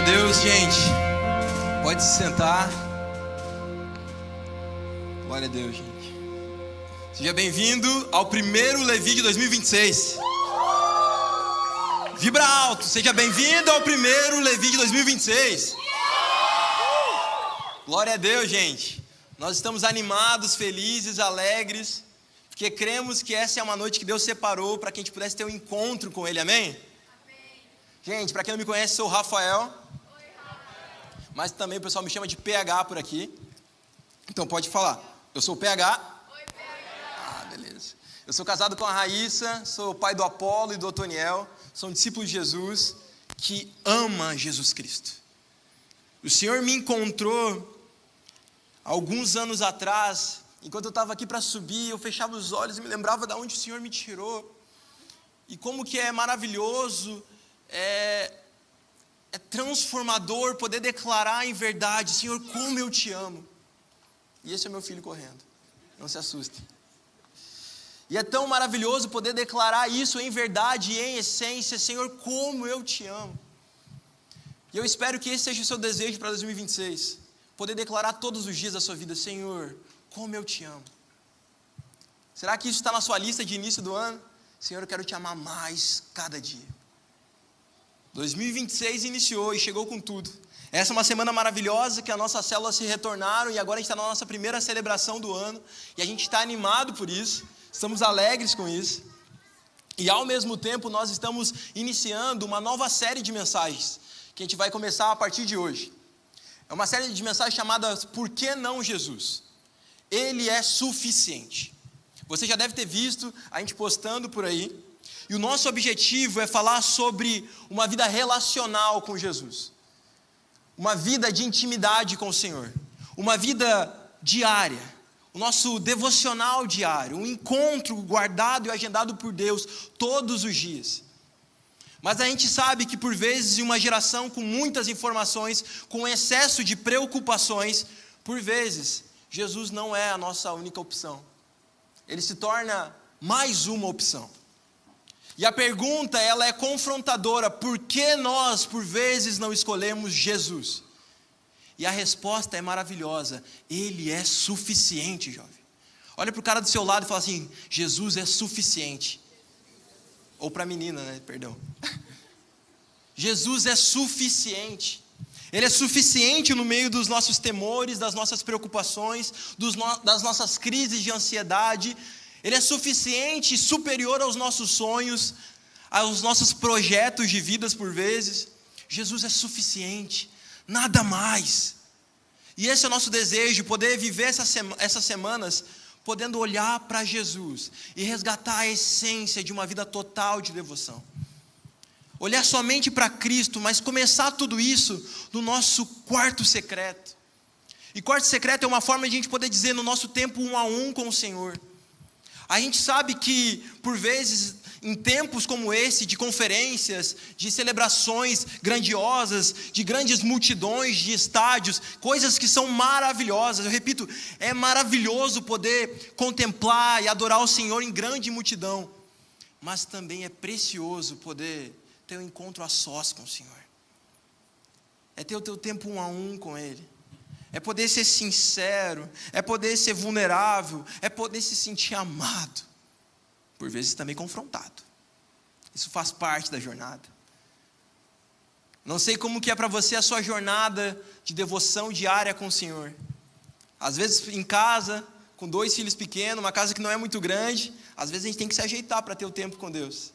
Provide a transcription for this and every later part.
Deus, gente. Pode se sentar. Glória a Deus, gente. Seja bem-vindo ao primeiro Levi de 2026. Vibra alto. Seja bem-vindo ao primeiro Levi de 2026. Glória a Deus, gente. Nós estamos animados, felizes, alegres, porque cremos que essa é uma noite que Deus separou para que a gente pudesse ter um encontro com Ele, amém? Amém. Gente, para quem não me conhece, sou o Rafael. Oi, Rafael. Mas também o pessoal me chama de PH por aqui. Então pode falar. Eu sou o PH. Oi, PH. Ah, beleza. Eu sou casado com a Raíssa, sou pai do Apolo e do Otoniel. Sou um discípulo de Jesus que ama Jesus Cristo. O Senhor me encontrou alguns anos atrás, enquanto eu estava aqui para subir, eu fechava os olhos e me lembrava de onde o Senhor me tirou. E como que é maravilhoso, é transformador poder declarar em verdade: Senhor, como eu te amo. E esse é meu filho correndo, não se assustem. E é tão maravilhoso poder declarar isso em verdade e em essência: Senhor, como eu te amo. E eu espero que esse seja o seu desejo para 2026. Poder declarar todos os dias da sua vida: Senhor, como eu te amo. Será que isso está na sua lista de início do ano? Senhor, eu quero te amar mais cada dia. 2026 iniciou e chegou com tudo. Essa é uma semana maravilhosa que as nossas células se retornaram e agora a gente está na nossa primeira celebração do ano. E a gente está animado por isso, estamos alegres com isso. E ao mesmo tempo nós estamos iniciando uma nova série de mensagens que a gente vai começar a partir de hoje. É uma série de mensagens chamada Por que não Jesus? Ele é suficiente. Você já deve ter visto a gente postando por aí. E o nosso objetivo é falar sobre uma vida relacional com Jesus. Uma vida de intimidade com o Senhor. Uma vida diária. O nosso devocional diário. Um encontro guardado e agendado por Deus todos os dias. Mas a gente sabe que por vezes em uma geração com muitas informações, com excesso de preocupações, por vezes Jesus não é a nossa única opção. Ele se torna mais uma opção. E a pergunta, ela é confrontadora: por que nós por vezes não escolhemos Jesus? E a resposta é maravilhosa: Ele é suficiente, jovem. Olha para o cara do seu lado e fala assim: Jesus é suficiente. Ou para a menina, né? Perdão. Jesus é suficiente. Ele é suficiente no meio dos nossos temores, das nossas preocupações, das nossas crises de ansiedade. Ele é suficiente, superior aos nossos sonhos, aos nossos projetos de vidas por vezes. Jesus é suficiente, nada mais. E esse é o nosso desejo, poder viver essas semanas podendo olhar para Jesus e resgatar a essência de uma vida total de devoção. Olhar somente para Cristo, mas começar tudo isso no nosso quarto secreto. E quarto secreto é uma forma de a gente poder dizer no nosso tempo 1 a 1 com o Senhor. A gente sabe que, por vezes, em tempos como esse, de conferências, de celebrações grandiosas, de grandes multidões, de estádios, coisas que são maravilhosas. Eu repito, é maravilhoso poder contemplar e adorar o Senhor em grande multidão. Mas também é precioso poder ter um encontro a sós com o Senhor. É ter o teu tempo 1 a 1 com Ele. É poder ser sincero, é poder ser vulnerável, é poder se sentir amado, por vezes também confrontado. Isso faz parte da jornada. Não sei como que é para você a sua jornada de devoção diária com o Senhor. Às vezes em casa, com 2 filhos pequenos, uma casa que não é muito grande, às vezes a gente tem que se ajeitar para ter o tempo com Deus.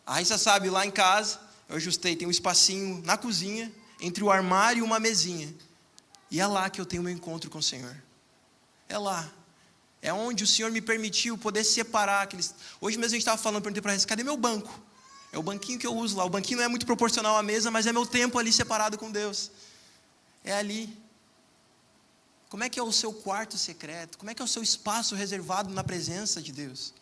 A Raíssa sabe, lá em casa, eu ajustei, tem um espacinho na cozinha, entre o armário e uma mesinha. E é lá que eu tenho meu encontro com o Senhor. É lá. É onde o Senhor me permitiu poder separar aqueles... Hoje mesmo a gente estava falando, perguntei para a Raíssa: cadê meu banco? É o banquinho que eu uso lá. O banquinho não é muito proporcional à mesa, mas é meu tempo ali separado com Deus. É ali. Como é que é o seu quarto secreto? Como é que é o seu espaço reservado na presença de Deus?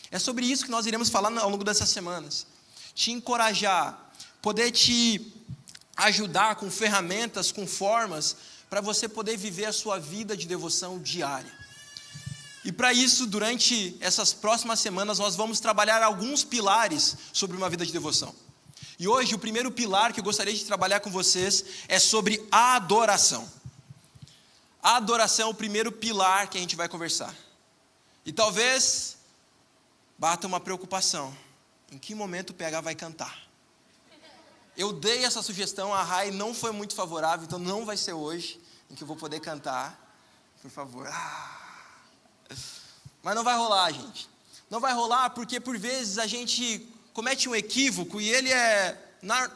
É sobre isso que nós iremos falar ao longo dessas semanas. Te encorajar, poder te ajudar com ferramentas, com formas, para você poder viver a sua vida de devoção diária. E para isso, durante essas próximas semanas, nós vamos trabalhar alguns pilares sobre uma vida de devoção. E hoje o primeiro pilar que eu gostaria de trabalhar com vocês é sobre a adoração. A adoração é o primeiro pilar que a gente vai conversar. E talvez bata uma preocupação. Em que momento o PH vai cantar? Eu dei essa sugestão, a Rai não foi muito favorável, então não vai ser hoje em que eu vou poder cantar. Por favor. Mas não vai rolar, gente. Não vai rolar porque por vezes a gente comete um equívoco e ele é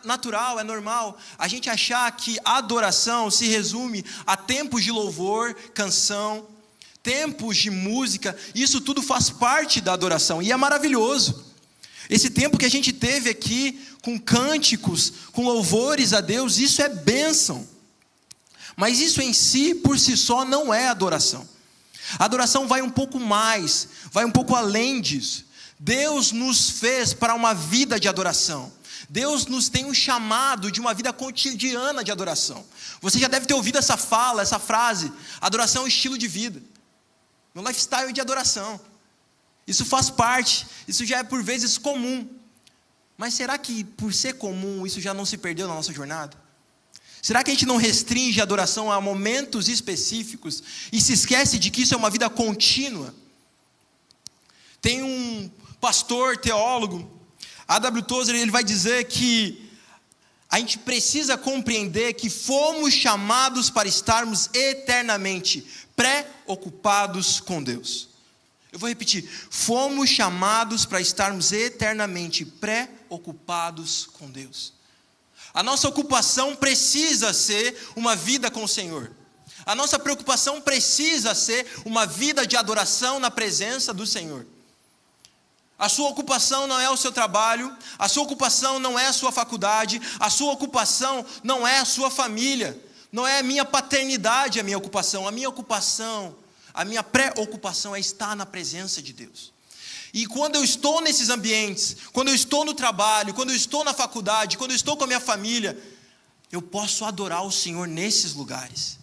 natural, é normal. A gente achar que a adoração se resume a tempos de louvor, canção, tempos de música. Isso tudo faz parte da adoração e é maravilhoso. Esse tempo que a gente teve aqui com cânticos, com louvores a Deus, isso é bênção. Mas isso em si, por si só, não é adoração. A adoração vai um pouco mais, vai um pouco além disso. Deus nos fez para uma vida de adoração. Deus nos tem um chamado de uma vida cotidiana de adoração. Você já deve ter ouvido essa fala, essa frase: adoração é um estilo de vida. Meu lifestyle de adoração. Isso faz parte, isso já é por vezes comum. Mas será que por ser comum isso já não se perdeu na nossa jornada? Será que a gente não restringe a adoração a momentos específicos e se esquece de que isso é uma vida contínua? Tem um pastor, teólogo, A.W. Tozer, ele vai dizer que a gente precisa compreender que fomos chamados para estarmos eternamente preocupados com Deus. Eu vou repetir: fomos chamados para estarmos eternamente preocupados com Deus. A nossa ocupação precisa ser uma vida com o Senhor. A nossa preocupação precisa ser uma vida de adoração na presença do Senhor. A sua ocupação não é o seu trabalho, a sua ocupação não é a sua faculdade, a sua ocupação não é a sua família, não é a minha paternidade a minha ocupação, a minha preocupação é estar na presença de Deus. E quando eu estou nesses ambientes, quando eu estou no trabalho, quando eu estou na faculdade, quando eu estou com a minha família, eu posso adorar o Senhor nesses lugares.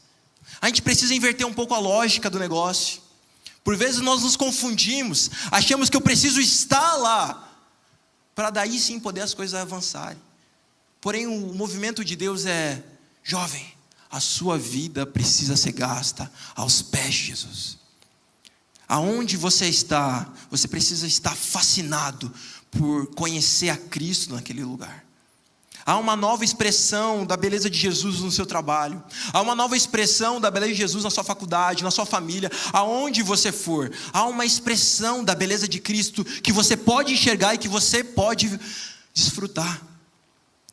A gente precisa inverter um pouco a lógica do negócio. Por vezes nós nos confundimos, achamos que eu preciso estar lá, para daí sim poder as coisas avançarem. Porém o movimento de Deus é: jovem, a sua vida precisa ser gasta aos pés de Jesus. Aonde você está, você precisa estar fascinado por conhecer a Cristo naquele lugar. Há uma nova expressão da beleza de Jesus no seu trabalho. Há uma nova expressão da beleza de Jesus na sua faculdade, na sua família, aonde você for. Há uma expressão da beleza de Cristo que você pode enxergar e que você pode desfrutar.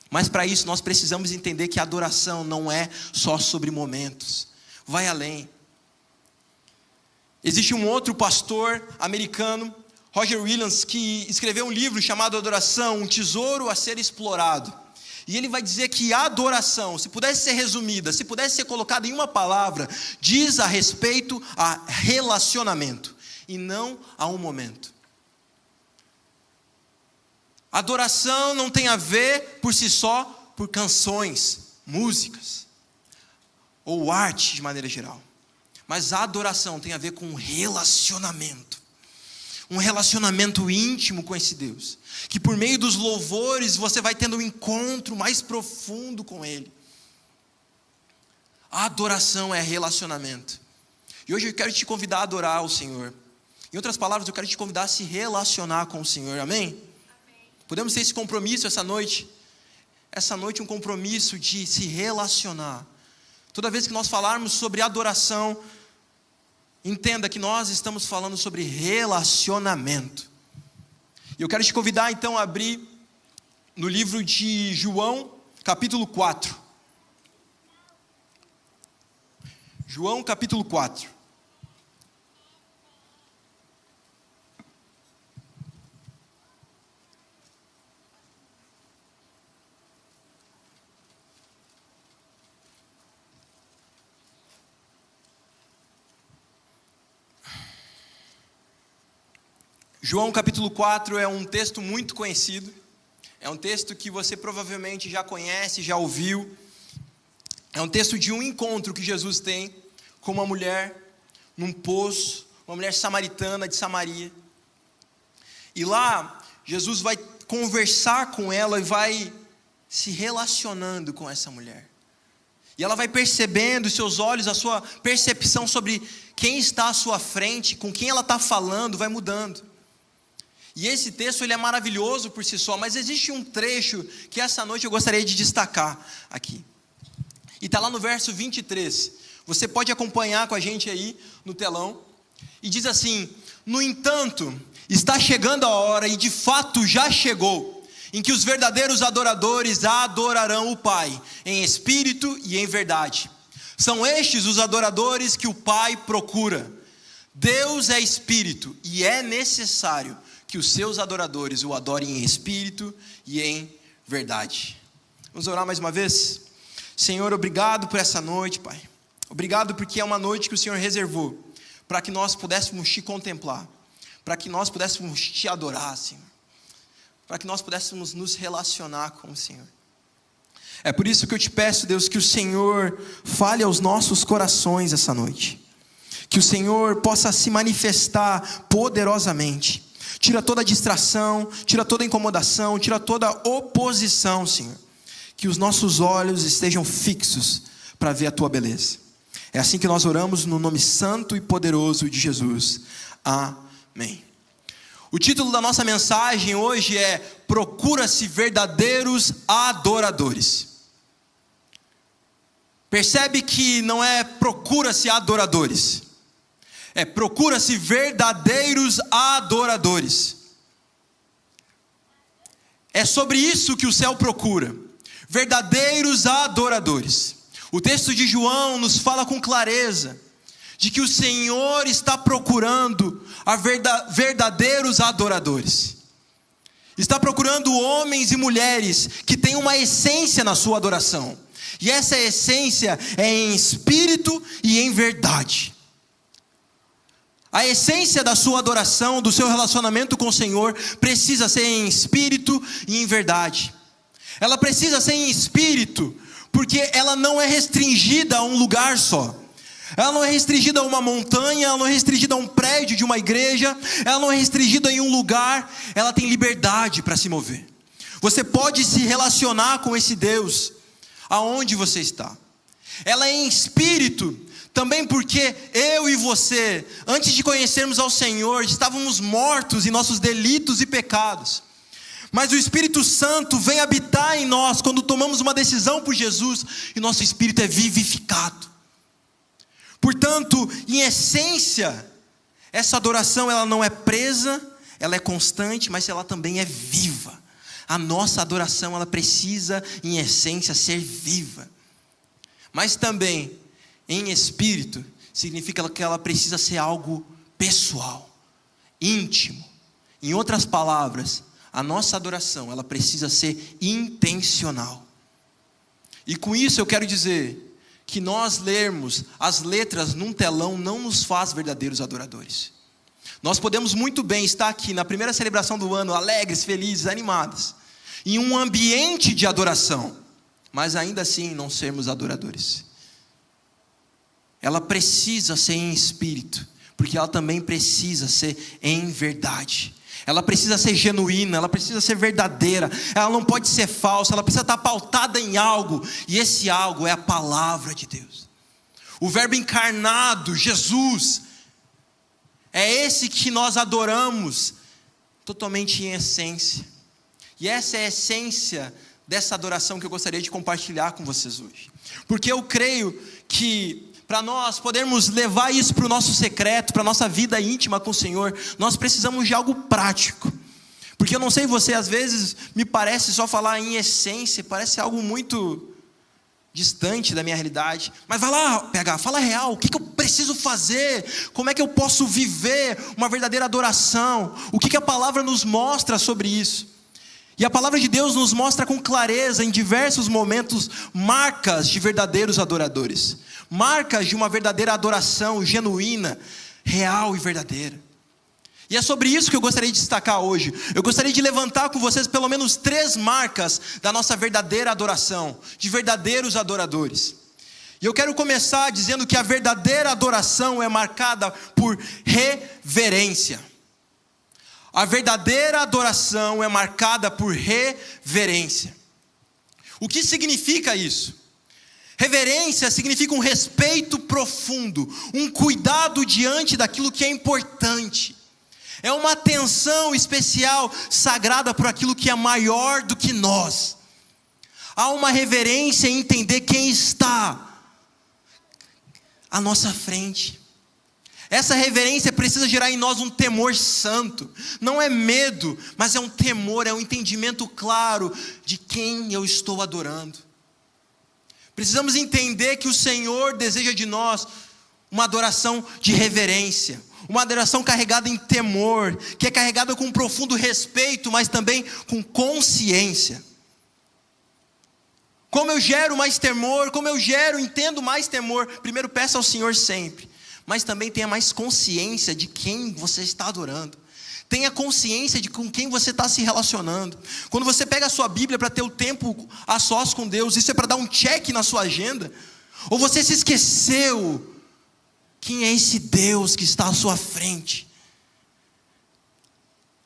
Mas para isso nós precisamos entender que a adoração não é só sobre momentos. Vai além. Existe um outro pastor americano, Roger Williams, que escreveu um livro chamado Adoração, um tesouro a ser explorado. E ele vai dizer que a adoração, se pudesse ser resumida, se pudesse ser colocada em uma palavra, diz a respeito a relacionamento e não a um momento. Adoração não tem a ver por si só por canções, músicas ou arte de maneira geral. Mas a adoração tem a ver com um relacionamento íntimo com esse Deus, que por meio dos louvores você vai tendo um encontro mais profundo com Ele. A adoração é relacionamento. E hoje eu quero te convidar a adorar o Senhor. Em outras palavras, eu quero te convidar a se relacionar com o Senhor, amém? Amém. Podemos ter esse compromisso essa noite? Essa noite um compromisso de se relacionar. Toda vez que nós falarmos sobre adoração, entenda que nós estamos falando sobre relacionamento. E eu quero te convidar então a abrir no livro de João, capítulo 4. João, capítulo 4. João capítulo 4 é um texto muito conhecido, é um texto que você provavelmente já conhece, já ouviu. É um texto de um encontro que Jesus tem com uma mulher num poço, uma mulher samaritana de Samaria. E lá, Jesus vai conversar com ela e vai se relacionando com essa mulher. E ela vai percebendo, os seus olhos, a sua percepção sobre quem está à sua frente, com quem ela está falando, vai mudando. E esse texto ele é maravilhoso por si só, mas existe um trecho que essa noite eu gostaria de destacar aqui. E está lá no verso 23. Você pode acompanhar com a gente aí no telão. E diz assim: no entanto, está chegando a hora, e de fato já chegou, em que os verdadeiros adoradores adorarão o Pai, em espírito e em verdade. São estes os adoradores que o Pai procura. Deus é espírito, e é necessário que os seus adoradores o adorem em espírito e em verdade. Vamos orar mais uma vez? Senhor, obrigado por essa noite, Pai. Obrigado porque é uma noite que o Senhor reservou para que nós pudéssemos te contemplar, para que nós pudéssemos te adorar, Senhor, para que nós pudéssemos nos relacionar com o Senhor. É por isso que eu te peço, Deus, que o Senhor fale aos nossos corações essa noite, que o Senhor possa se manifestar poderosamente. Tira toda a distração, tira toda a incomodação, tira toda a oposição, Senhor. Que os nossos olhos estejam fixos para ver a tua beleza. É assim que nós oramos no nome santo e poderoso de Jesus. Amém. O título da nossa mensagem hoje é: Procura-se verdadeiros adoradores. Percebe que não é procura-se adoradores, é procura-se verdadeiros adoradores. É sobre isso que o céu procura, verdadeiros adoradores. O texto de João nos fala com clareza de que o Senhor está procurando verdadeiros adoradores. Está procurando homens e mulheres que têm uma essência na sua adoração. E essa essência é em espírito e em verdade. A essência da sua adoração, do seu relacionamento com o Senhor, precisa ser em espírito e em verdade. Ela precisa ser em espírito, porque ela não é restringida a um lugar só. Ela não é restringida a uma montanha, ela não é restringida a um prédio de uma igreja, ela não é restringida em um lugar, ela tem liberdade para se mover. Você pode se relacionar com esse Deus aonde você está. Ela é em espírito, também porque eu e você, antes de conhecermos ao Senhor, estávamos mortos em nossos delitos e pecados. Mas o Espírito Santo vem habitar em nós quando tomamos uma decisão por Jesus, e nosso espírito é vivificado. Portanto, em essência, essa adoração ela não é presa, ela é constante, mas ela também é viva. A nossa adoração ela precisa, em essência, ser viva. Mas também, em espírito, significa que ela precisa ser algo pessoal, íntimo. Em outras palavras, a nossa adoração ela precisa ser intencional. E com isso eu quero dizer que nós lermos as letras num telão não nos faz verdadeiros adoradores. Nós podemos muito bem estar aqui na primeira celebração do ano, alegres, felizes, animados, em um ambiente de adoração, mas ainda assim não sermos adoradores. Ela precisa ser em espírito, porque ela também precisa ser em verdade. Ela precisa ser genuína, ela precisa ser verdadeira, ela não pode ser falsa, ela precisa estar pautada em algo, e esse algo é a palavra de Deus. O verbo encarnado, Jesus, é esse que nós adoramos, totalmente em essência. E essa é a essência dessa adoração que eu gostaria de compartilhar com vocês hoje. Porque eu creio que para nós podermos levar isso para o nosso secreto, para a nossa vida íntima com o Senhor, nós precisamos de algo prático. Porque eu não sei você, às vezes me parece só falar em essência, parece algo muito distante da minha realidade. Mas vai lá, PH, fala real, o que eu preciso fazer? Como é que eu posso viver uma verdadeira adoração? O que a palavra nos mostra sobre isso? E a palavra de Deus nos mostra com clareza, em diversos momentos, marcas de verdadeiros adoradores. Marcas de uma verdadeira adoração genuína, real e verdadeira. E é sobre isso que eu gostaria de destacar hoje. Eu gostaria de levantar com vocês pelo menos 3 marcas da nossa verdadeira adoração, de verdadeiros adoradores. E eu quero começar dizendo que a verdadeira adoração é marcada por reverência. A verdadeira adoração é marcada por reverência. O que significa isso? Reverência significa um respeito profundo, um cuidado diante daquilo que é importante. É uma atenção especial, sagrada por aquilo que é maior do que nós. Há uma reverência em entender quem está à nossa frente. Essa reverência precisa gerar em nós um temor santo. Não é medo, mas é um temor, é um entendimento claro de quem eu estou adorando. Precisamos entender que o Senhor deseja de nós uma adoração de reverência, uma adoração carregada em temor, que é carregada com um profundo respeito, mas também com consciência. Como eu gero mais temor, entendo mais temor, primeiro peça ao Senhor sempre, mas também tenha mais consciência de quem você está adorando. Tenha consciência de com quem você está se relacionando. Quando você pega a sua Bíblia para ter o tempo a sós com Deus, isso é para dar um check na sua agenda? Ou você se esqueceu quem é esse Deus que está à sua frente?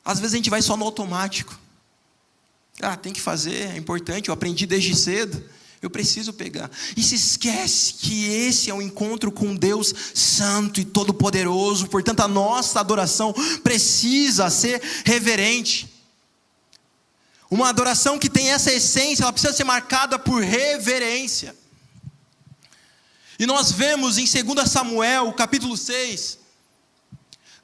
Às vezes a gente vai só no automático. Tem que fazer, é importante, eu aprendi desde cedo. Eu preciso pegar. E se esquece que esse é um encontro com Deus santo e todo-poderoso. Portanto, a nossa adoração precisa ser reverente. Uma adoração que tem essa essência, ela precisa ser marcada por reverência. E nós vemos em 2 Samuel, capítulo 6,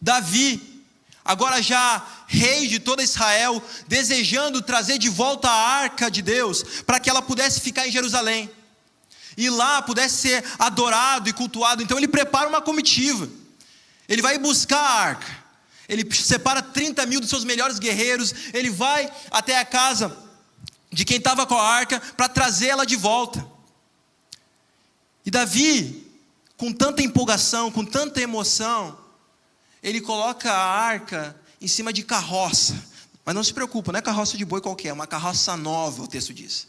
Davi, agora já rei de toda Israel, desejando trazer de volta a arca de Deus, para que ela pudesse ficar em Jerusalém, e lá pudesse ser adorado e cultuado. Então ele prepara uma comitiva, ele vai buscar a arca, ele separa 30 mil dos seus melhores guerreiros, ele vai até a casa de quem estava com a arca, para trazê-la de volta. E Davi, com tanta empolgação, com tanta emoção, ele coloca a arca em cima de carroça. Mas não se preocupa, não é carroça de boi qualquer, é uma carroça nova, o texto diz.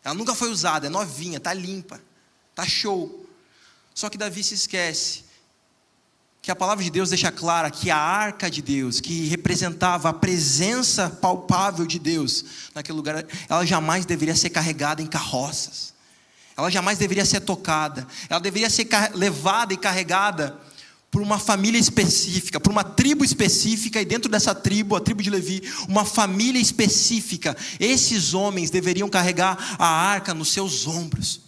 Ela nunca foi usada, é novinha, está limpa, está show. Só que Davi se esquece que a palavra de Deus deixa clara que a arca de Deus, que representava a presença palpável de Deus naquele lugar, ela jamais deveria ser carregada em carroças. Ela jamais deveria ser tocada. Ela deveria ser levada e carregada por uma família específica, por uma tribo específica, e dentro dessa tribo, a tribo de Levi, uma família específica. Esses homens deveriam carregar a arca nos seus ombros.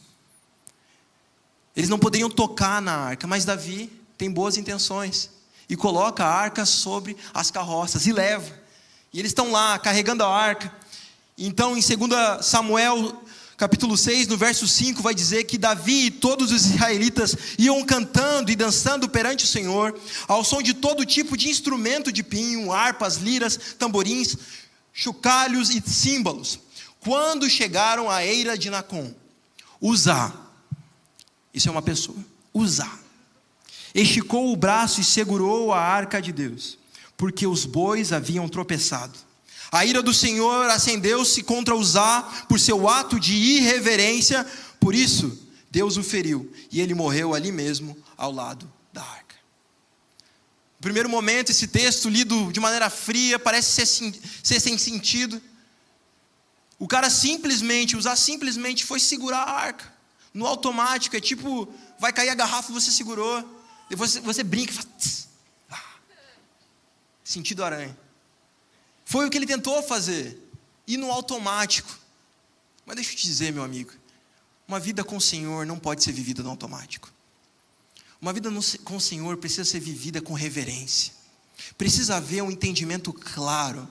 Eles não poderiam tocar na arca, mas Davi tem boas intenções, e coloca a arca sobre as carroças, e leva. E eles estão lá, carregando a arca. Então em 2 Samuel, capítulo 6, no verso 5, vai dizer que Davi e todos os israelitas iam cantando e dançando perante o Senhor, ao som de todo tipo de instrumento de pinho, harpas, liras, tamborins, chocalhos e símbolos. Quando chegaram à eira de Nacon, Uzá, isso é uma pessoa, Uzá, esticou o braço e segurou a arca de Deus, porque os bois haviam tropeçado. A ira do Senhor acendeu-se contra Uzá por seu ato de irreverência, por isso Deus o feriu, e ele morreu ali mesmo, ao lado da arca. No primeiro momento, esse texto lido de maneira fria, parece ser sem sentido. O cara Uzá simplesmente foi segurar a arca, no automático, é tipo, vai cair a garrafa e você segurou, depois você brinca e fala, sentido aranha. Foi o que ele tentou fazer, ir no automático. Mas deixa eu te dizer, meu amigo, uma vida com o Senhor não pode ser vivida no automático. Uma vida com o Senhor precisa ser vivida com reverência. Precisa haver um entendimento claro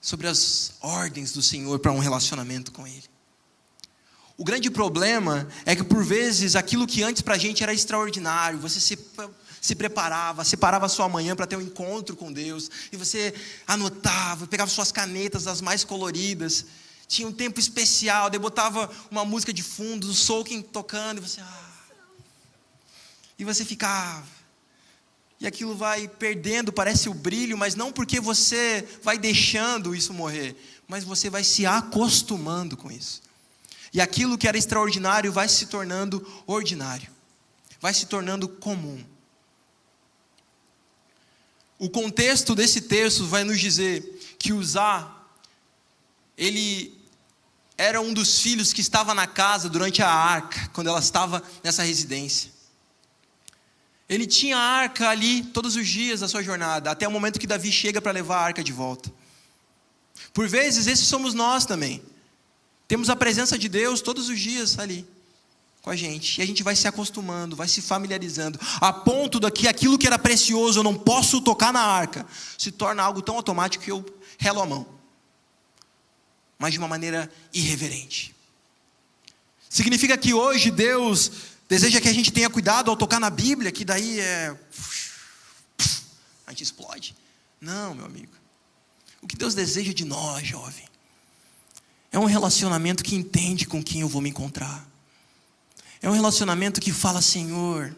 sobre as ordens do Senhor para um relacionamento com Ele. O grande problema é que por vezes aquilo que antes para a gente era extraordinário, você se preparava, separava a sua manhã para ter um encontro com Deus, e você anotava, pegava suas canetas as mais coloridas, tinha um tempo especial, daí botava uma música de fundo, o soaking tocando, e você ficava, e aquilo vai perdendo, parece o brilho, mas não porque você vai deixando isso morrer, mas você vai se acostumando com isso, e aquilo que era extraordinário vai se tornando ordinário, vai se tornando comum. O contexto desse texto vai nos dizer que Uzá ele era um dos filhos que estava na casa durante a arca, quando ela estava nessa residência. Ele tinha a arca ali todos os dias da sua jornada, até o momento que Davi chega para levar a arca de volta. Por vezes, esses somos nós também. Temos a presença de Deus todos os dias ali com a gente. E a gente vai se acostumando, vai se familiarizando, a ponto de que aquilo que era precioso, eu não posso tocar na arca, se torna algo tão automático que eu relo a mão. Mas de uma maneira irreverente. Significa que hoje Deus deseja que a gente tenha cuidado ao tocar na Bíblia, que daí a gente explode. Não, meu amigo. O que Deus deseja de nós, jovem, é um relacionamento que entende com quem eu vou me encontrar. É um relacionamento que fala: Senhor,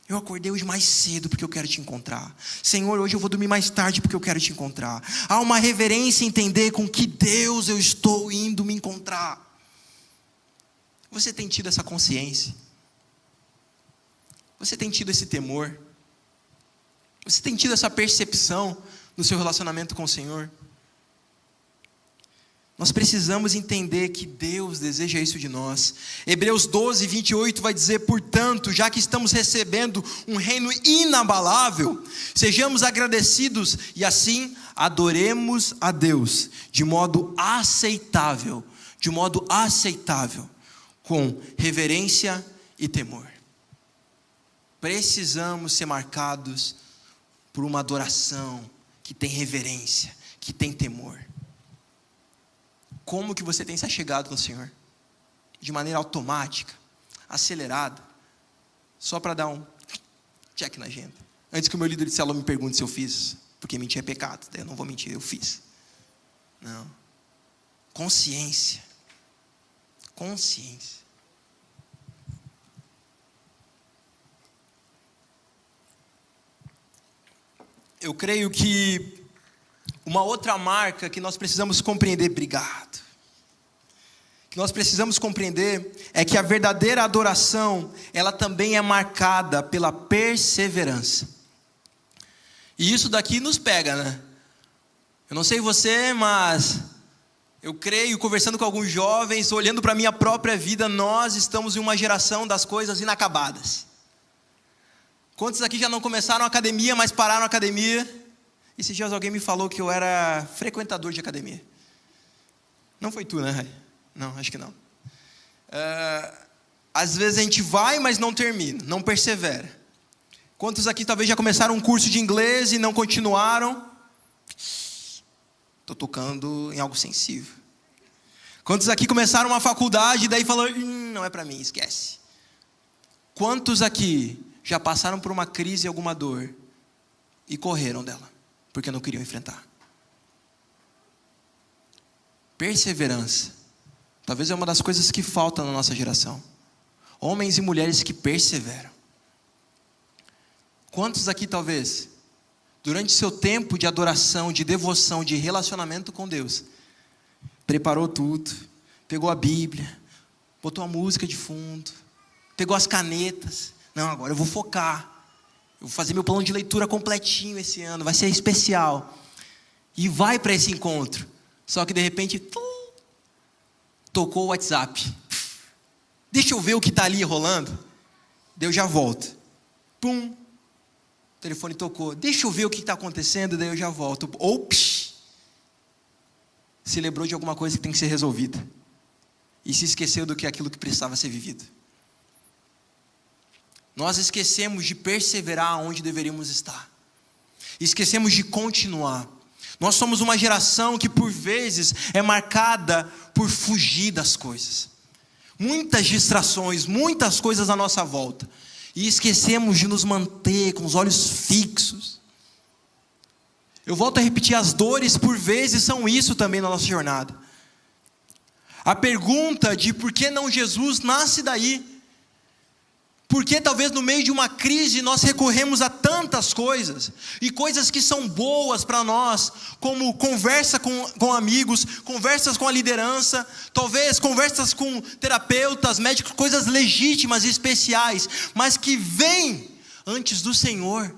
eu acordei hoje mais cedo porque eu quero te encontrar. Senhor, hoje eu vou dormir mais tarde porque eu quero te encontrar. Há uma reverência em entender com que Deus eu estou indo me encontrar. Você tem tido essa consciência? Você tem tido esse temor? Você tem tido essa percepção no seu relacionamento com o Senhor? Nós precisamos entender que Deus deseja isso de nós. Hebreus 12, 28 vai dizer: portanto, já que estamos recebendo um reino inabalável, sejamos agradecidos e assim adoremos a Deus de modo aceitável, com reverência e temor. Precisamos ser marcados por uma adoração que tem reverência, que tem temor. Como que você tem se achegado no Senhor? De maneira automática, acelerada, só para dar um check na agenda. Antes que o meu líder de célula me pergunte se eu fiz, porque mentir é pecado, daí eu não vou mentir, eu fiz. Não. Consciência. Eu creio que uma outra marca que nós precisamos compreender, que nós precisamos compreender é que a verdadeira adoração, ela também é marcada pela perseverança. E isso daqui nos pega, né? Eu não sei você, mas eu creio, conversando com alguns jovens, olhando para a minha própria vida, nós estamos em uma geração das coisas inacabadas. Quantos aqui já não começaram a academia, mas pararam a academia? Esses dias alguém me falou que eu era frequentador de academia. Não foi tu, né, Rai? Não, acho que não. Às vezes a gente vai, mas não termina, não persevera. Quantos aqui talvez já começaram um curso de inglês e não continuaram? Estou tocando em algo sensível. Quantos aqui começaram uma faculdade e daí falaram: não é para mim, esquece. Quantos aqui já passaram por uma crise e alguma dor e correram dela, porque não queriam enfrentar? Perseverança, talvez é uma das coisas que faltam na nossa geração. Homens e mulheres que perseveram. Quantos aqui talvez, durante seu tempo de adoração, de devoção, de relacionamento com Deus, preparou tudo, pegou a Bíblia, botou a música de fundo, pegou as canetas: não, agora eu vou focar, eu vou fazer meu plano de leitura completinho esse ano, vai ser especial, e vai para esse encontro, só que de repente, tocou o WhatsApp, deixa eu ver o que está ali rolando, daí eu já volto, pum, o telefone tocou, deixa eu ver o que está acontecendo, daí eu já volto, ou se lembrou de alguma coisa que tem que ser resolvida, e se esqueceu do que aquilo que precisava ser vivido. Nós esquecemos de perseverar onde deveríamos estar. Esquecemos de continuar. Nós somos uma geração que por vezes é marcada por fugir das coisas. Muitas distrações, muitas coisas à nossa volta. E esquecemos de nos manter com os olhos fixos. Eu volto a repetir, as dores por vezes são isso também na nossa jornada. A pergunta de por que não Jesus nasce daí. Porque talvez no meio de uma crise nós recorremos a tantas coisas, e coisas que são boas para nós, como conversa com amigos, conversas com a liderança, talvez conversas com terapeutas, médicos, coisas legítimas e especiais, mas que vêm antes do Senhor,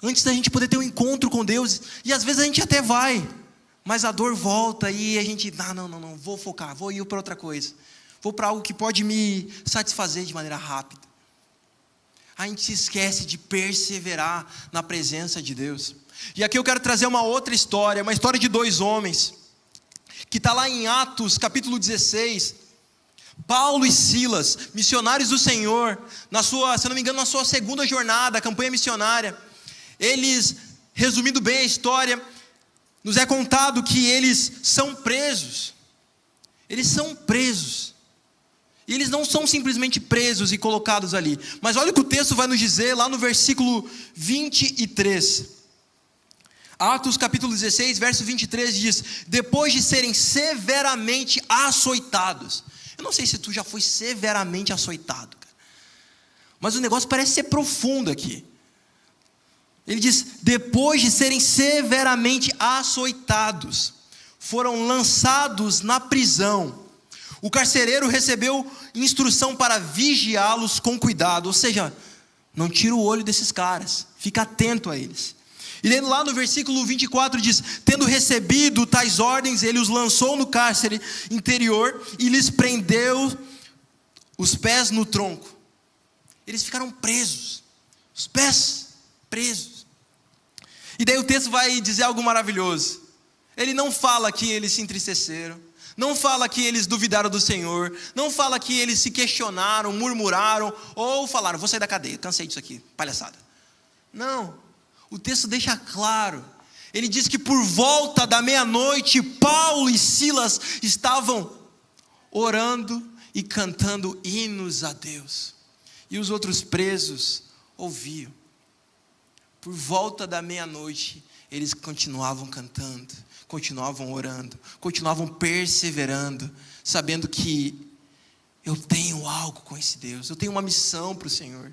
antes da gente poder ter um encontro com Deus, e às vezes a gente até vai, Mas a dor volta e a gente, não, vou focar, vou ir para outra coisa. Vou para algo que pode me satisfazer de maneira rápida. A gente se esquece de perseverar na presença de Deus. E aqui eu quero trazer uma outra história, uma história de 2 homens, que está lá em Atos capítulo 16, Paulo e Silas, missionários do Senhor, se não me engano, na sua segunda jornada, a campanha missionária, eles, resumindo bem a história, nos é contado que eles são presos. Eles são presos. E eles não são simplesmente presos e colocados ali. Mas olha o que o texto vai nos dizer lá no versículo 23. Atos capítulo 16, verso 23 diz: depois de serem severamente açoitados. Eu não sei se tu já foi severamente açoitado, cara. Mas o negócio parece ser profundo aqui. Ele diz: depois de serem severamente açoitados, foram lançados na prisão. O carcereiro recebeu instrução para vigiá-los com cuidado. Ou seja, não tira o olho desses caras, fica atento a eles. E lendo lá no versículo 24 diz: tendo recebido tais ordens, ele os lançou no cárcere interior e lhes prendeu os pés no tronco. Eles ficaram presos, os pés presos. E daí o texto vai dizer algo maravilhoso. Ele não fala que eles se entristeceram, não fala que eles duvidaram do Senhor, não fala que eles se questionaram, murmuraram, ou falaram: vou sair da cadeia, cansei disso aqui, palhaçada. Não, o texto deixa claro. Ele diz que por volta da meia-noite, Paulo e Silas estavam orando e cantando hinos a Deus. E os outros presos ouviam. Por volta da meia-noite, eles continuavam cantando, continuavam orando, continuavam perseverando, sabendo que eu tenho algo com esse Deus, eu tenho uma missão para o Senhor.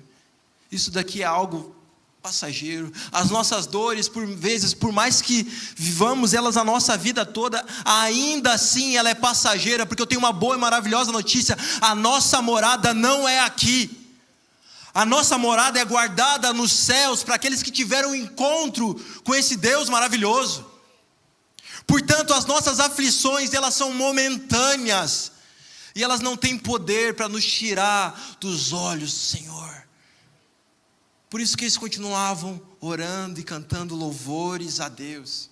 Isso daqui é algo passageiro. As nossas dores, por vezes, por mais que vivamos elas a nossa vida toda, ainda assim ela é passageira, porque eu tenho uma boa e maravilhosa notícia: a nossa morada não é aqui. A nossa morada é guardada nos céus para aqueles que tiveram um encontro com esse Deus maravilhoso. Portanto, as nossas aflições, elas são momentâneas, e elas não têm poder para nos tirar dos olhos do Senhor. Por isso que eles continuavam orando e cantando louvores a Deus.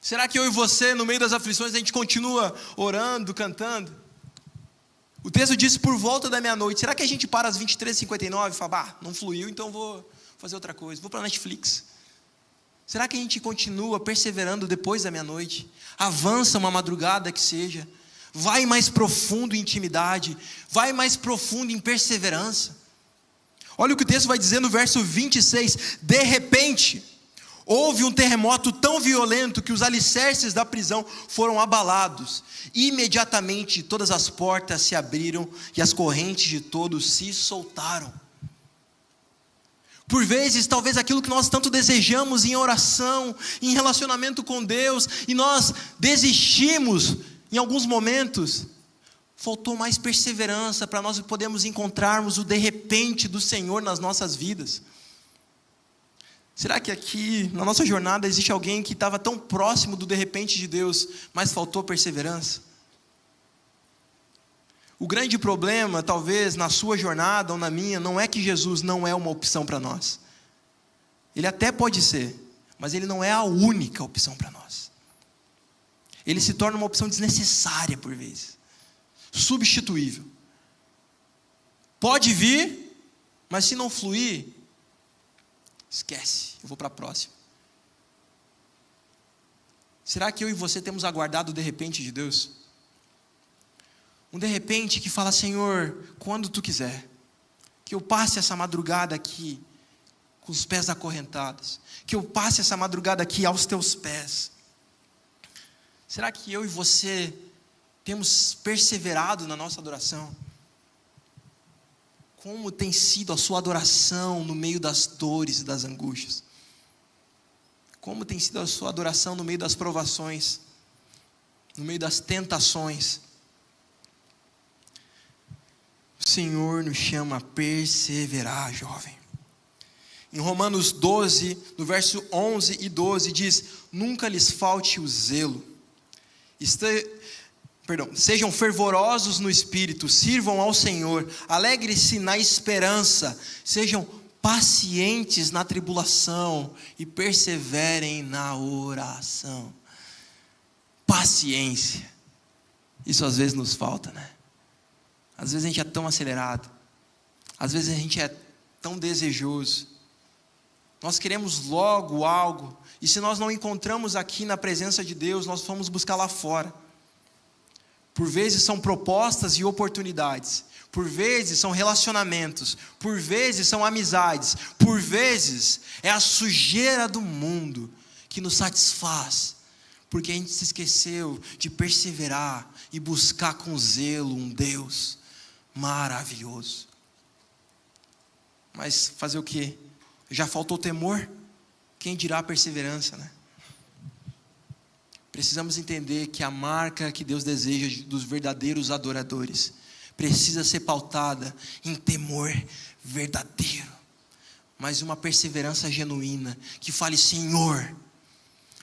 Será que eu e você, no meio das aflições, a gente continua orando, cantando? O texto diz por volta da meia-noite. Será que a gente para às 23h59 e fala: não fluiu, então vou fazer outra coisa, vou para a Netflix? Será que a gente continua perseverando depois da meia-noite? Avança uma madrugada que seja, vai mais profundo em intimidade, vai mais profundo em perseverança. Olha o que o texto vai dizer no verso 26. De repente, houve um terremoto tão violento que os alicerces da prisão foram abalados. Imediatamente todas as portas se abriram e as correntes de todos se soltaram. Por vezes, talvez aquilo que nós tanto desejamos em oração, em relacionamento com Deus, e nós desistimos em alguns momentos, faltou mais perseverança para nós podermos encontrarmos o de repente do Senhor nas nossas vidas. Será que aqui, na nossa jornada, existe alguém que estava tão próximo do de repente de Deus, mas faltou perseverança? O grande problema, talvez, na sua jornada ou na minha, não é que Jesus não é uma opção para nós. Ele até pode ser, mas ele não é a única opção para nós. Ele se torna uma opção desnecessária por vezes, substituível. Pode vir, mas se não fluir, esquece, eu vou para a próxima. Será que eu e você temos aguardado o de repente de Deus? Um de repente que fala: Senhor, quando tu quiser, que eu passe essa madrugada aqui com os pés acorrentados, que eu passe essa madrugada aqui aos teus pés. Será que eu e você temos perseverado na nossa adoração? Como tem sido a sua adoração no meio das dores e das angústias? Como tem sido a sua adoração no meio das provações, no meio das tentações? O Senhor nos chama a perseverar, jovem. Em Romanos 12, no verso 11 e 12, diz: nunca lhes falte o zelo. Sejam fervorosos no espírito, sirvam ao Senhor, alegre-se na esperança, sejam pacientes na tribulação e perseverem na oração. Paciência. Isso às vezes nos falta, né? Às vezes a gente é tão acelerado. Às vezes a gente é tão desejoso. Nós queremos logo algo. E se nós não encontramos aqui na presença de Deus, nós vamos buscar lá fora. Por vezes são propostas e oportunidades. Por vezes são relacionamentos. Por vezes são amizades. Por vezes é a sujeira do mundo que nos satisfaz. Porque a gente se esqueceu de perseverar e buscar com zelo um Deus maravilhoso. Mas fazer o quê? Já faltou temor? Quem dirá a perseverança, né? Precisamos entender que a marca que Deus deseja dos verdadeiros adoradores precisa ser pautada em temor verdadeiro, mas uma perseverança genuína, que fale: Senhor,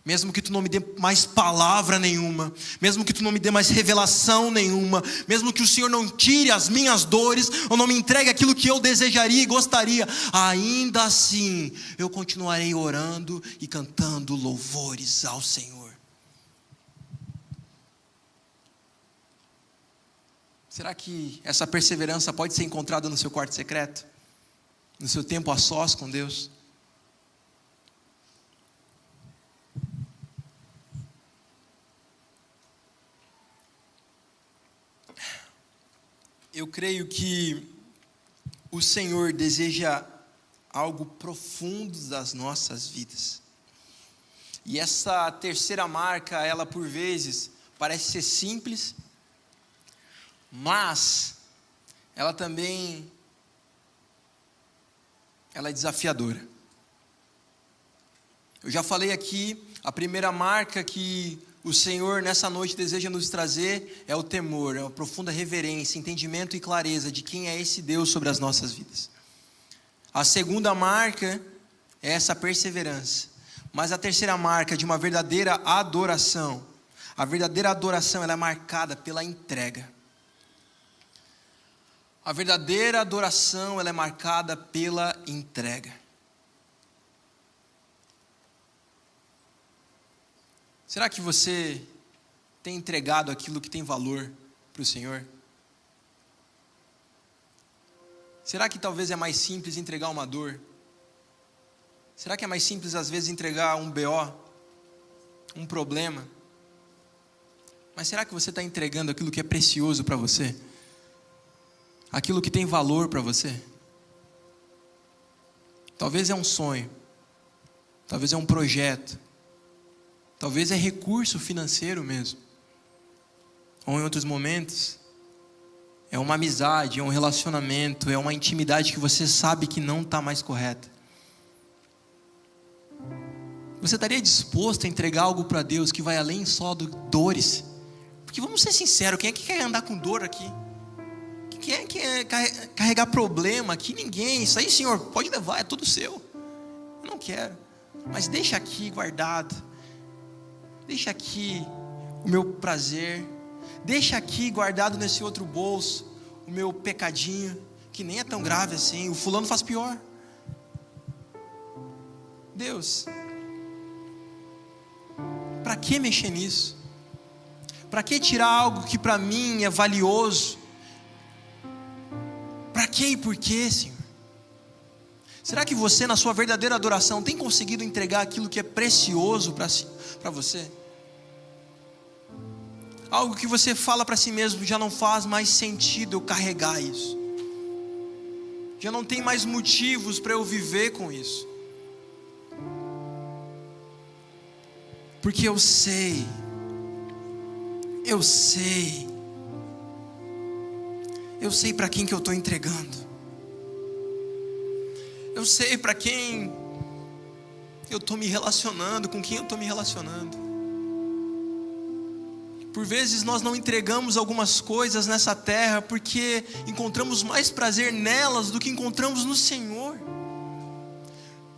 mesmo que tu não me dê mais palavra nenhuma, mesmo que tu não me dê mais revelação nenhuma, mesmo que o Senhor não tire as minhas dores, ou não me entregue aquilo que eu desejaria e gostaria, ainda assim eu continuarei orando e cantando louvores ao Senhor. Será que essa perseverança pode ser encontrada no seu quarto secreto? No seu tempo a sós com Deus? Eu creio que o Senhor deseja algo profundo das nossas vidas. E essa terceira marca, ela por vezes parece ser simples, mas ela também é desafiadora. Eu já falei aqui, a primeira marca que o Senhor nessa noite deseja nos trazer é o temor, é uma profunda reverência, entendimento e clareza de quem é esse Deus sobre as nossas vidas. A segunda marca é essa perseverança, mas a terceira marca de uma verdadeira adoração, a verdadeira adoração, ela é marcada pela entrega. A verdadeira adoração, ela é marcada pela entrega. Será que você tem entregado aquilo que tem valor para o Senhor? Será que talvez é mais simples entregar uma dor? Será que é mais simples às vezes entregar um BO, um problema? Mas será que você está entregando aquilo que é precioso para você? Aquilo que tem valor para você? Talvez é um sonho, talvez é um projeto, talvez é recurso financeiro mesmo, ou em outros momentos é uma amizade, é um relacionamento, é uma intimidade que você sabe que não está mais correta. Você estaria disposto a entregar algo para Deus que vai além só de dores? Porque vamos ser sinceros, quem é que quer andar com dor aqui? Quem é que quer carregar problema aqui? Ninguém. Isso aí, Senhor, pode levar, é tudo seu. Eu não quero. Mas deixa aqui guardado. Deixa aqui o meu prazer. Deixa aqui guardado nesse outro bolso o meu pecadinho, que nem é tão grave assim. O fulano faz pior. Deus, para que mexer nisso? Para que tirar algo que para mim é valioso? Para que e por quê, Senhor? Será que você, na sua verdadeira adoração, tem conseguido entregar aquilo que é precioso para você? Algo que você fala para si mesmo, já não faz mais sentido eu carregar isso. Já não tem mais motivos para eu viver com isso. Porque eu sei para quem que eu estou entregando. Eu sei para quem eu estou me relacionando, com quem eu estou me relacionando. Por vezes nós não entregamos algumas coisas nessa terra porque encontramos mais prazer nelas do que encontramos no Senhor.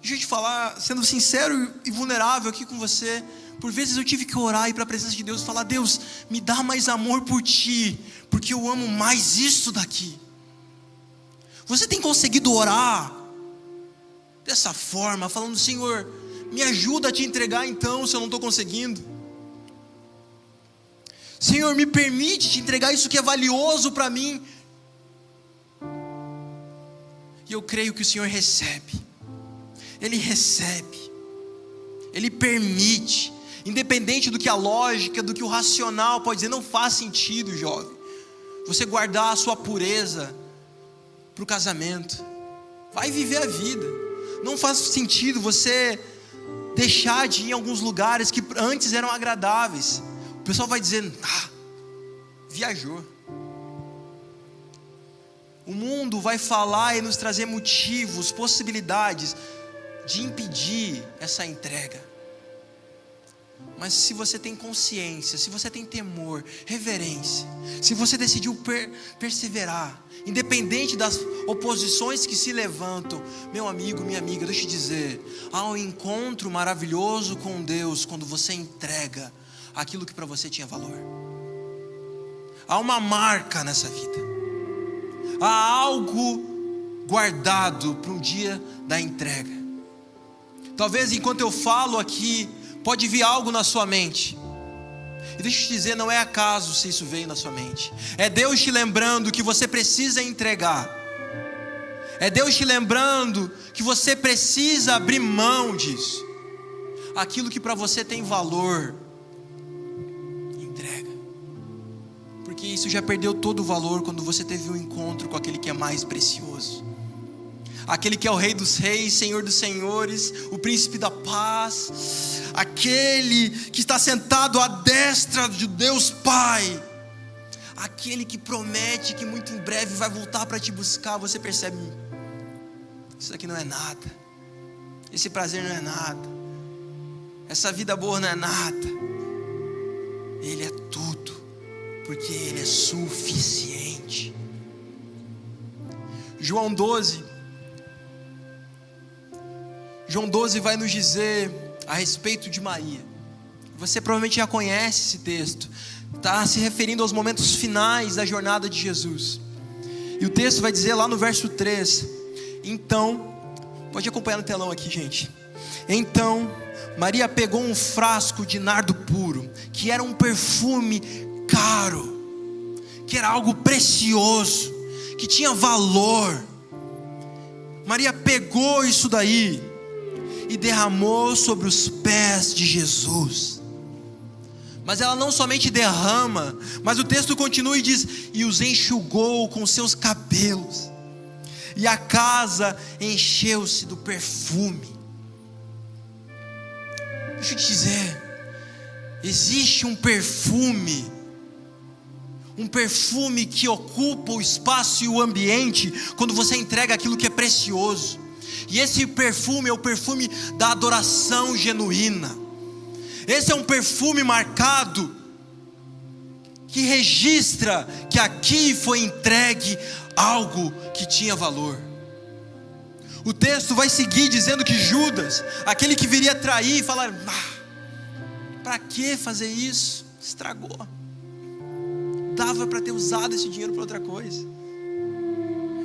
Deixa eu te falar, sendo sincero e vulnerável aqui com você, por vezes eu tive que orar e ir para a presença de Deus e falar: Deus, me dá mais amor por Ti, porque eu amo mais isso daqui. Você tem conseguido orar dessa forma, falando: Senhor, me ajuda a Te entregar então, se eu não estou conseguindo. Senhor, me permite Te entregar isso que é valioso para mim. E eu creio que o Senhor recebe. Ele recebe. Ele permite. Independente do que a lógica, do que o racional pode dizer, não faz sentido, jovem, você guardar a sua pureza para o casamento. Vai viver a vida. Não faz sentido você deixar de ir em alguns lugares que antes eram agradáveis. O pessoal vai dizer: viajou. O mundo vai falar e nos trazer motivos, possibilidades de impedir essa entrega. Mas se você tem consciência, se você tem temor, reverência, se você decidiu perseverar, independente das oposições que se levantam, meu amigo, minha amiga, deixa eu te dizer, há um encontro maravilhoso com Deus quando você entrega aquilo que para você tinha valor. Há uma marca nessa vida, há algo guardado para um dia da entrega. Talvez enquanto eu falo aqui, pode vir algo na sua mente. E deixa eu te dizer, não é acaso se isso veio na sua mente. É Deus te lembrando que você precisa entregar. É Deus te lembrando que você precisa abrir mão disso. Aquilo que para você tem valor, entrega. Porque isso já perdeu todo o valor quando você teve um encontro com aquele que é mais precioso. Aquele que é o Rei dos Reis, Senhor dos Senhores, o Príncipe da Paz, aquele que está sentado à destra de Deus Pai, aquele que promete que muito em breve vai voltar para te buscar. Você percebe, isso aqui não é nada, esse prazer não é nada, essa vida boa não é nada. Ele é tudo, porque Ele é suficiente. João 12 vai nos dizer a respeito de Maria. Você provavelmente já conhece esse texto. Está se referindo aos momentos finais da jornada de Jesus. E o texto vai dizer lá no verso 3. Então, pode acompanhar no telão aqui, gente. Então, Maria pegou um frasco de nardo puro, que era um perfume caro, que era algo precioso, que tinha valor. Maria pegou isso daí e derramou sobre os pés de Jesus. Mas ela não somente derrama, mas o texto continua e diz: e os enxugou com seus cabelos, e a casa encheu-se do perfume. Deixa eu te dizer, existe um perfume que ocupa o espaço e o ambiente quando você entrega aquilo que é precioso. E esse perfume é o perfume da adoração genuína. Esse é um perfume marcado, que registra que aqui foi entregue algo que tinha valor. O texto vai seguir dizendo que Judas, aquele que viria trair e falar: para que fazer isso? Estragou. Dava para ter usado esse dinheiro para outra coisa.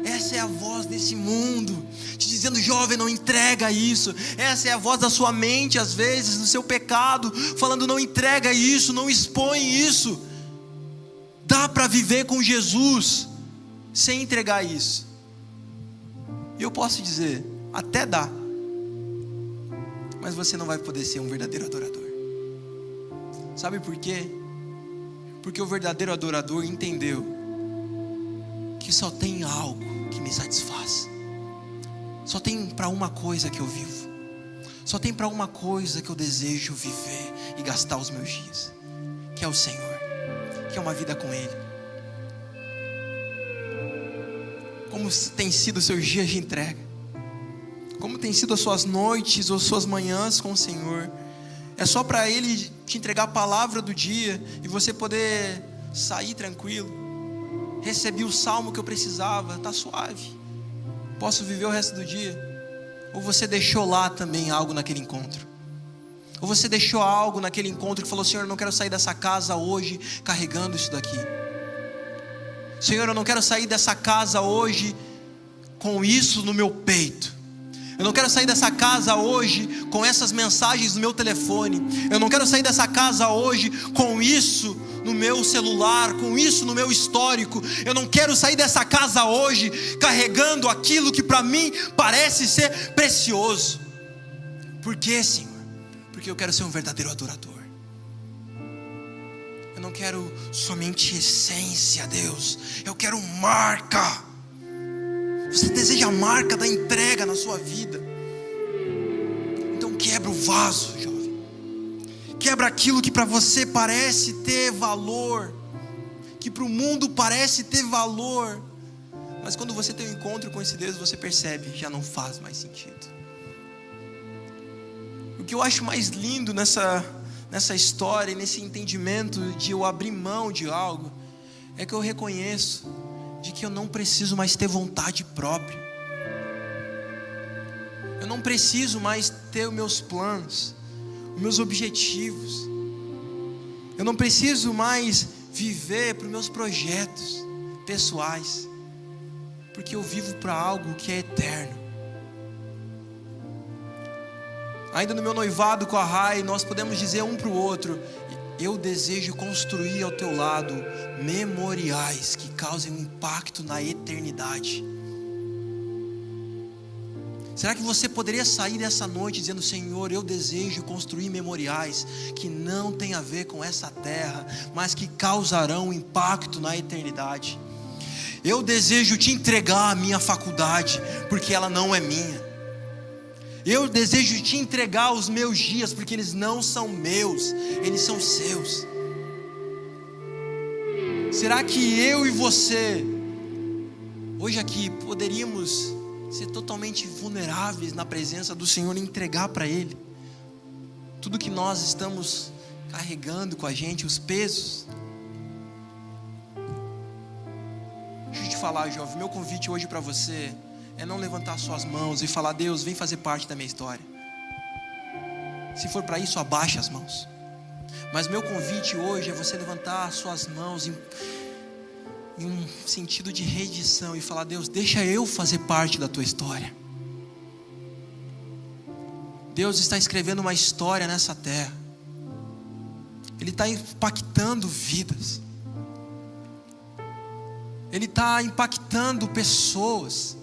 Essa é a voz desse mundo, te dizendo: jovem, não entrega isso. Essa é a voz da sua mente, às vezes, do seu pecado, falando: não entrega isso, não expõe isso. Dá para viver com Jesus sem entregar isso. E eu posso dizer, até dá, mas você não vai poder ser um verdadeiro adorador. Sabe por quê? Porque o verdadeiro adorador entendeu que só tem algo que me satisfaz. Só tem para uma coisa que eu vivo. Só tem para uma coisa que eu desejo viver e gastar os meus dias, que é o Senhor, que é uma vida com Ele. Como tem sido os seus dias de entrega? Como tem sido as suas noites ou suas manhãs com o Senhor? É só para Ele te entregar a palavra do dia e você poder sair tranquilo? Recebi o salmo que eu precisava, está suave, posso viver o resto do dia? Ou você deixou lá também algo naquele encontro? Ou você deixou algo naquele encontro que falou: Senhor, eu não quero sair dessa casa hoje carregando isso daqui. Senhor, eu não quero sair dessa casa hoje com isso no meu peito. Eu não quero sair dessa casa hoje com essas mensagens no meu telefone. Eu não quero sair dessa casa hoje com isso no meu celular, com isso no meu histórico. Eu não quero sair dessa casa hoje carregando aquilo que para mim parece ser precioso. Por quê, Senhor? Porque eu quero ser um verdadeiro adorador. Eu não quero somente essência, Deus. Eu quero marca. Você deseja a marca da entrega na sua vida. Então quebra o vaso, jovem. Quebra aquilo que para você parece ter valor, que para o mundo parece ter valor, mas quando você tem um encontro com esse Deus, você percebe, já não faz mais sentido. O que eu acho mais lindo nessa história, nesse entendimento de eu abrir mão de algo, é que eu reconheço de que eu não preciso mais ter vontade própria. Eu não preciso mais ter os meus planos, os meus objetivos. Eu não preciso mais viver para os meus projetos pessoais, porque eu vivo para algo que é eterno. Ainda no meu noivado com a Rai, nós podemos dizer um para o outro: eu desejo construir ao teu lado memoriais que causem um impacto na eternidade. Será que você poderia sair dessa noite dizendo: Senhor, eu desejo construir memoriais que não tem a ver com essa terra, mas que causarão um impacto na eternidade? Eu desejo te entregar a minha faculdade, porque ela não é minha. Eu desejo te entregar os meus dias, porque eles não são meus, eles são seus. Será que eu e você, hoje aqui, poderíamos ser totalmente vulneráveis na presença do Senhor e entregar para Ele tudo que nós estamos carregando com a gente, os pesos? Deixa eu te falar, jovem, meu convite hoje para você é não levantar suas mãos e falar: Deus, vem fazer parte da minha história. Se for para isso, abaixe as mãos. Mas meu convite hoje é você levantar suas mãos em um sentido de rendição e falar: Deus, deixa eu fazer parte da tua história. Deus está escrevendo uma história nessa terra. Ele está impactando vidas. Ele está impactando pessoas.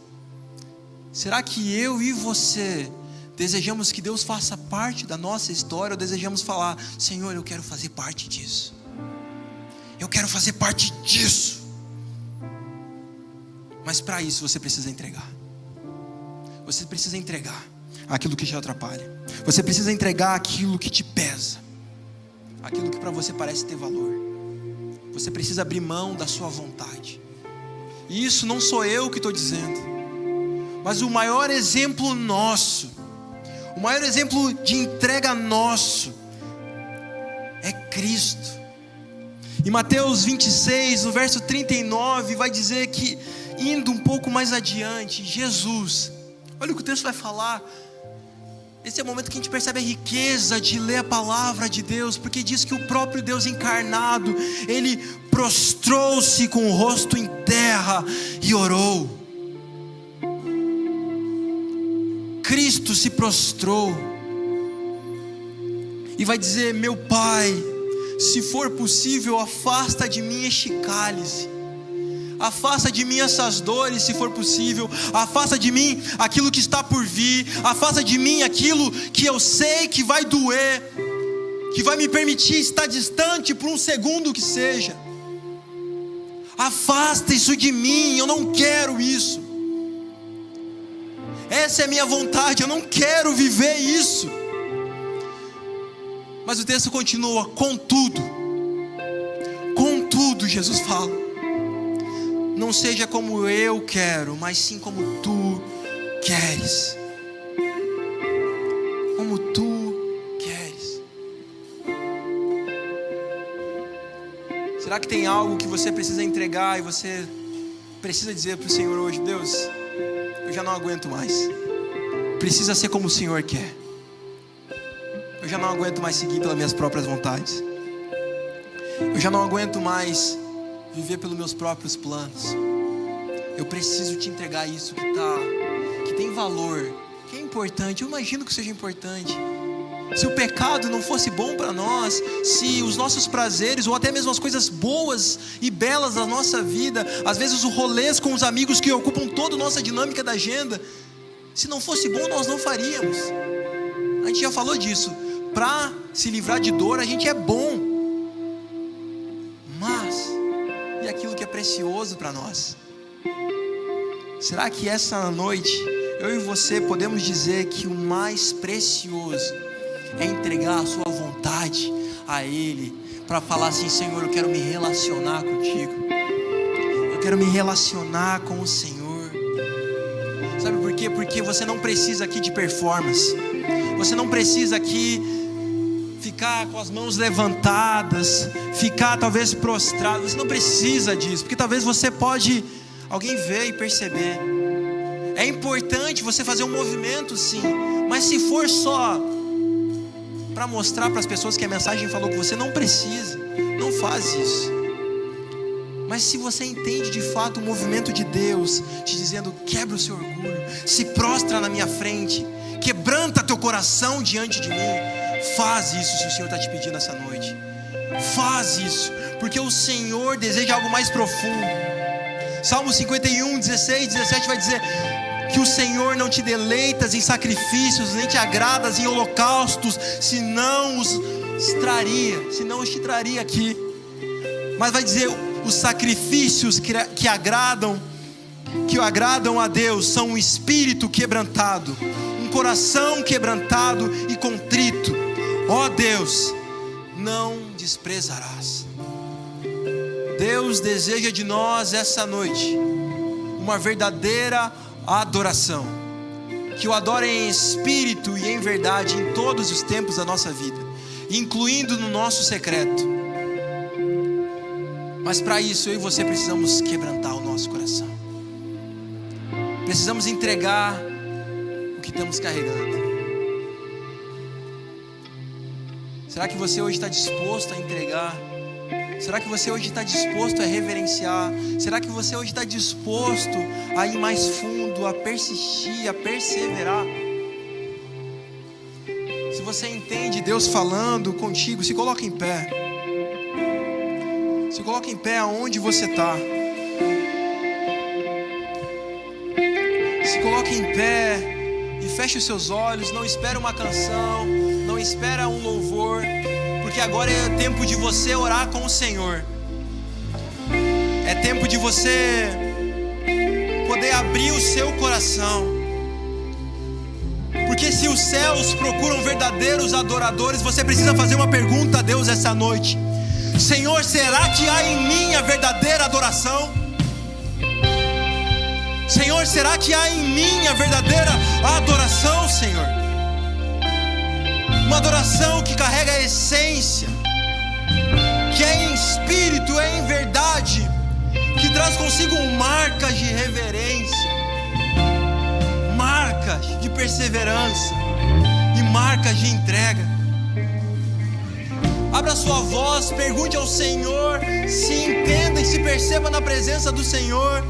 Será que eu e você desejamos que Deus faça parte da nossa história, ou desejamos falar: Senhor, eu quero fazer parte disso, eu quero fazer parte disso? Mas para isso você precisa entregar. Você precisa entregar aquilo que te atrapalha. Você precisa entregar aquilo que te pesa, aquilo que para você parece ter valor. Você precisa abrir mão da sua vontade. E isso não sou eu que estou dizendo, mas o maior exemplo nosso, o maior exemplo de entrega nosso é Cristo. Em Mateus 26, no verso 39, vai dizer que, indo um pouco mais adiante, Jesus, olha o que o texto vai falar. Esse é o momento que a gente percebe a riqueza de ler a palavra de Deus, porque diz que o próprio Deus encarnado, Ele prostrou-se com o rosto em terra e orou. Cristo se prostrou e vai dizer: meu Pai, se for possível, afasta de mim este cálice, afasta de mim essas dores, se for possível, afasta de mim aquilo que está por vir, afasta de mim aquilo que eu sei que vai doer, que vai me permitir estar distante por um segundo que seja. Afasta isso de mim, eu não quero isso. Essa é a minha vontade, eu não quero viver isso. Mas o texto continua: contudo, Jesus fala, não seja como eu quero, mas sim como tu queres. Como tu queres. Será que tem algo que você precisa entregar e você precisa dizer para o Senhor hoje: Deus, eu já não aguento mais, precisa ser como o Senhor quer. Eu já não aguento mais seguir pelas minhas próprias vontades. Eu já não aguento mais viver pelos meus próprios planos. Eu preciso te entregar isso que tem valor, que é importante. Eu imagino que seja importante. Se o pecado não fosse bom para nós, se os nossos prazeres, ou até mesmo as coisas boas e belas da nossa vida, às vezes os rolês com os amigos que ocupam toda a nossa dinâmica da agenda, se não fosse bom, nós não faríamos. A gente já falou disso. Para se livrar de dor, a gente é bom. Mas, e aquilo que é precioso para nós? Será que essa noite, eu e você podemos dizer que o mais precioso é entregar a sua vontade a Ele, para falar assim: Senhor, eu quero me relacionar contigo, eu quero me relacionar com o Senhor. Sabe por quê? Porque você não precisa aqui de performance, você não precisa aqui ficar com as mãos levantadas, ficar talvez prostrado. Você não precisa disso, porque talvez você pode, alguém ver e perceber. É importante você fazer um movimento, sim, mas se for só para mostrar para as pessoas que a mensagem falou que você não precisa, não faz isso. Mas se você entende de fato o movimento de Deus te dizendo: quebra o seu orgulho, se prostra na minha frente, quebranta teu coração diante de mim, faz isso. Se o Senhor está te pedindo essa noite, faz isso, porque o Senhor deseja algo mais profundo. Salmo 51, 16, 17 vai dizer que o Senhor não te deleitas em sacrifícios, nem te agradas em holocaustos, senão os te traria aqui. Mas vai dizer: os sacrifícios que agradam a Deus são um espírito quebrantado, um coração quebrantado e contrito. Ó Deus, não desprezarás. Deus deseja de nós essa noite uma verdadeira adoração, que o adore em espírito e em verdade em todos os tempos da nossa vida, incluindo no nosso secreto. Mas para isso eu e você precisamos quebrantar o nosso coração, precisamos entregar o que estamos carregando. Será que você hoje está disposto a entregar? Será que você hoje está disposto a reverenciar? Será que você hoje está disposto a ir mais fundo, a persistir, a perseverar? Se você entende Deus falando contigo, se coloca em pé. Se coloca em pé aonde você está. Se coloca em pé e feche os seus olhos. Não espera uma canção, não espera um louvor, porque agora é tempo de você orar com o Senhor. É tempo de você poder abrir o seu coração. Porque se os céus procuram verdadeiros adoradores, você precisa fazer uma pergunta a Deus essa noite: Senhor, será que há em mim a verdadeira adoração? Senhor, será que há em mim a verdadeira adoração, Senhor? Uma adoração que carrega a essência, que é em espírito, é em verdade, que traz consigo marcas de reverência, marcas de perseverança e marcas de entrega. Abra sua voz, pergunte ao Senhor, se entenda e se perceba na presença do Senhor.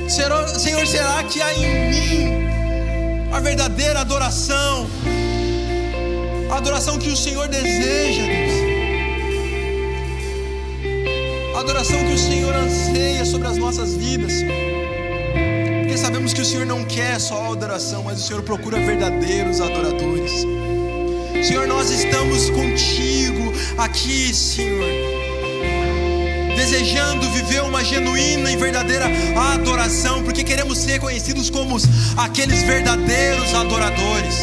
Senhor, será que há em mim a verdadeira adoração? A adoração que o Senhor deseja, Deus. A adoração que o Senhor anseia sobre as nossas vidas, Senhor. Porque sabemos que o Senhor não quer só a adoração, mas o Senhor procura verdadeiros adoradores. Senhor, nós estamos contigo aqui, Senhor, desejando viver uma genuína e verdadeira adoração, porque queremos ser conhecidos como aqueles verdadeiros adoradores,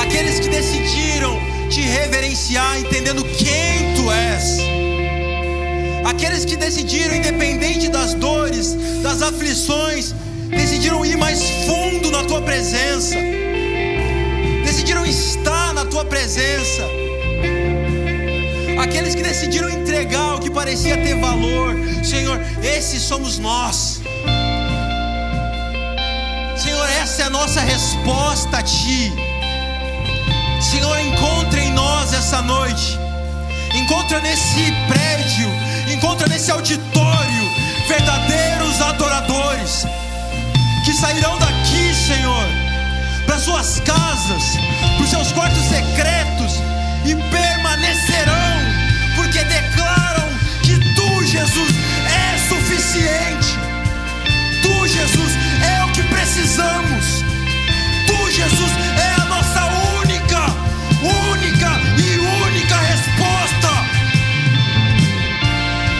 aqueles que decidiram te reverenciar entendendo quem Tu és, aqueles que decidiram, independente das dores, das aflições, decidiram ir mais fundo na Tua presença, decidiram estar na Tua presença, aqueles que decidiram entregar o que parecia ter valor. Senhor, esses somos nós. essa é a nossa resposta a Ti. Senhor, encontra em nós essa noite, encontra nesse prédio, encontra nesse auditório verdadeiros adoradores que sairão daqui, Senhor, para suas casas, para os seus quartos secretos e permanecerão, porque declaram que Tu, Jesus, é suficiente. Tu, Jesus, é o que precisamos. Tu, Jesus, é a nossa única resposta.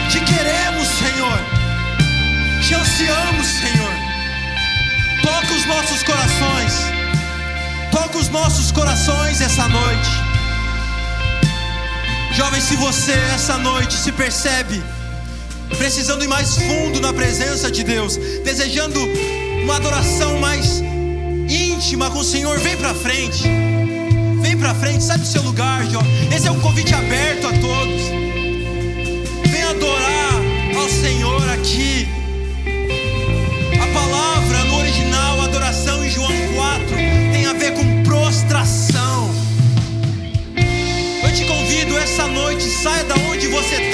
Te queremos, Senhor, te ansiamos, Senhor. Toca os nossos corações, toca os nossos corações essa noite. Jovem, se você essa noite se percebe precisando ir mais fundo na presença de Deus, desejando uma adoração mais íntima com o Senhor, vem pra frente. Vem pra frente, sai do seu lugar, jovem. Esse é um convite aberto a todos. Vem adorar ao Senhor aqui. A palavra no original, adoração, em João 4, tem a ver com prostração. Eu te convido essa noite, saia da onde você está.